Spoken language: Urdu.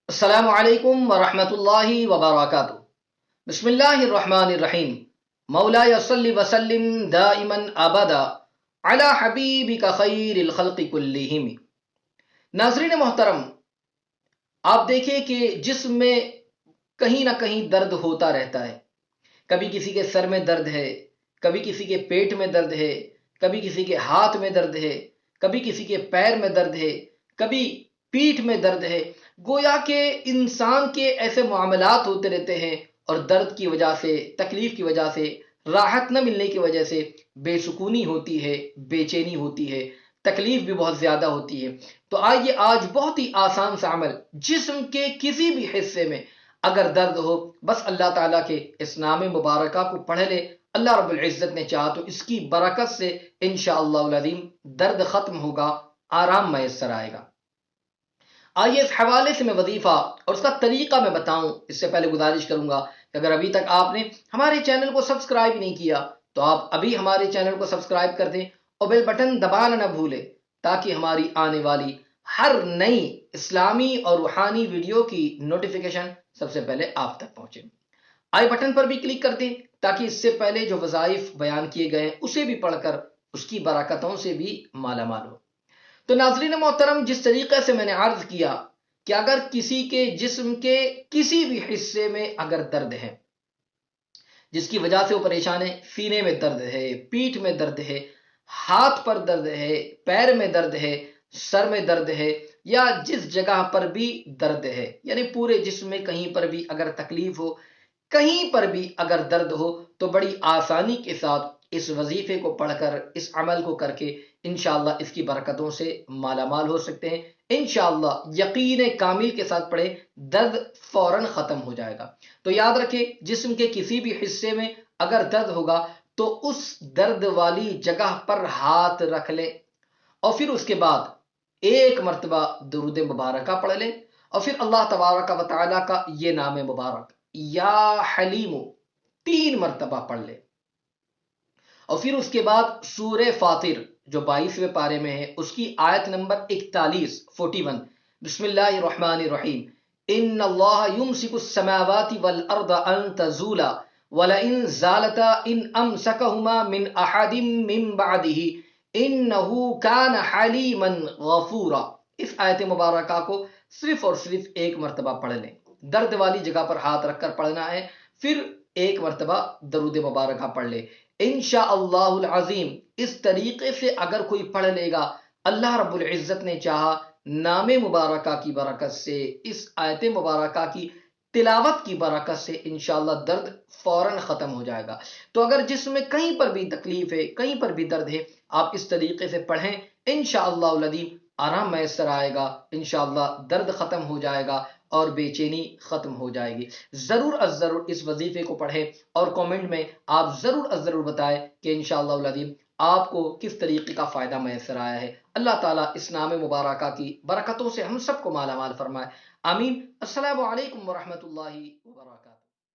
السلام علیکم ورحمۃ اللہ وبرکاتہ۔ بسم اللہ الرحمن الرحیم۔ مولاي صل وسلم دائما ابدا علی حبیبک خیر الخلق کلہم۔ ناظرین محترم، آپ دیکھیں کہ جسم میں کہیں نہ کہیں درد ہوتا رہتا ہے۔ کبھی کسی کے سر میں درد ہے، کبھی کسی کے پیٹ میں درد ہے، کبھی کسی کے ہاتھ میں درد ہے، کبھی کسی کے پیر میں درد ہے، کبھی پیٹھ میں درد ہے۔ گویا کہ انسان کے ایسے معاملات ہوتے رہتے ہیں، اور درد کی وجہ سے، تکلیف کی وجہ سے، راحت نہ ملنے کی وجہ سے بے سکونی ہوتی ہے، بے چینی ہوتی ہے، تکلیف بھی بہت زیادہ ہوتی ہے۔ تو آئیے آج بہت ہی آسان سا عمل، جسم کے کسی بھی حصے میں اگر درد ہو، بس اللہ تعالیٰ کے اس نام مبارکہ کو پڑھ لے۔ اللہ رب العزت نے چاہا تو اس کی برکت سے انشاءاللہ العظیم درد ختم ہوگا، آرام میسر آئے گا۔ آئیے اس حوالے سے میں وظیفہ اور اس کا طریقہ میں بتاؤں، اس سے پہلے گزارش کروں گا کہ اگر ابھی تک آپ نے ہمارے چینل کو سبسکرائب نہیں کیا تو آپ ابھی ہمارے چینل کو سبسکرائب کر دیں اور بیل بٹن دبانا نہ بھولیں، تاکہ ہماری آنے والی ہر نئی اسلامی اور روحانی ویڈیو کی نوٹیفیکیشن سب سے پہلے آپ تک پہنچے۔ آئی بٹن پر بھی کلک کر دیں تاکہ اس سے پہلے جو وظائف بیان کیے گئے ہیں اسے بھی پڑھ کر اس کی برکتوں سے بھی مالا مال ہو۔ تو ناظرین محترم، جس طریقے سے میں نے عرض کیا کہ اگر کسی کے جسم کے کسی بھی حصے میں اگر درد ہے، جس کی وجہ سے وہ پریشان ہے، سینے میں درد ہے، پیٹھ میں درد ہے، ہاتھ پر درد ہے، پیر میں درد ہے، سر میں درد ہے، یا جس جگہ پر بھی درد ہے، یعنی پورے جسم میں کہیں پر بھی اگر تکلیف ہو، کہیں پر بھی اگر درد ہو، تو بڑی آسانی کے ساتھ اس وظیفے کو پڑھ کر، اس عمل کو کر کے انشاءاللہ اس کی برکتوں سے مالا مال ہو سکتے ہیں۔ انشاءاللہ یقین کامل کے ساتھ پڑھیں، درد فوراً ختم ہو جائے گا۔ تو یاد رکھیں، جسم کے کسی بھی حصے میں اگر درد ہوگا تو اس درد والی جگہ پر ہاتھ رکھ لیں، اور پھر اس کے بعد ایک مرتبہ درود مبارکہ پڑھ لیں، اور پھر اللہ تبارک و تعالیٰ کا یہ نام مبارک یا حلیم 3 مرتبہ پڑھ لیں، اور پھر اس کے بعد سورہ فاطر جو 22ویں پارے میں ہے اس کی آیت نمبر 41 بسم اللہ الرحمن الرحیم۔ ان اللہ یمسک السماوات والارض ان تزولا ولئن زالتا ان امسکہما من احد من بعدہ انہ کان حلیما غفورا۔ اس آیت مبارکہ کو صرف اور صرف ایک مرتبہ پڑھ لیں، درد والی جگہ پر ہاتھ رکھ کر پڑھنا ہے، پھر ایک مرتبہ درود مبارکہ پڑھ لے۔ انشاءاللہ العظیم اس طریقے سے اگر کوئی پڑھ لے گا، اللہ رب العزت نے چاہا نام مبارکہ کی برکت سے، اس آیت مبارکہ کی تلاوت کی برکت سے انشاءاللہ درد فوراً ختم ہو جائے گا۔ تو اگر جسم میں کہیں پر بھی تکلیف ہے، کہیں پر بھی درد ہے، آپ اس طریقے سے پڑھیں، انشاءاللہ العظیم آرام میسر آئے گا، انشاءاللہ درد ختم ہو جائے گا اور بے چینی ختم ہو جائے گی۔ ضرور از ضرور اس وظیفے کو پڑھیں، اور کومنٹ میں آپ ضرور از ضرور بتائیں کہ انشاءاللہ العظیم آپ کو کس طریقے کا فائدہ میسر آیا ہے۔ اللہ تعالیٰ اس نام مبارکہ کی برکتوں سے ہم سب کو مالا مال فرمائے، آمین۔ السلام علیکم ورحمۃ اللہ وبرکاتہ۔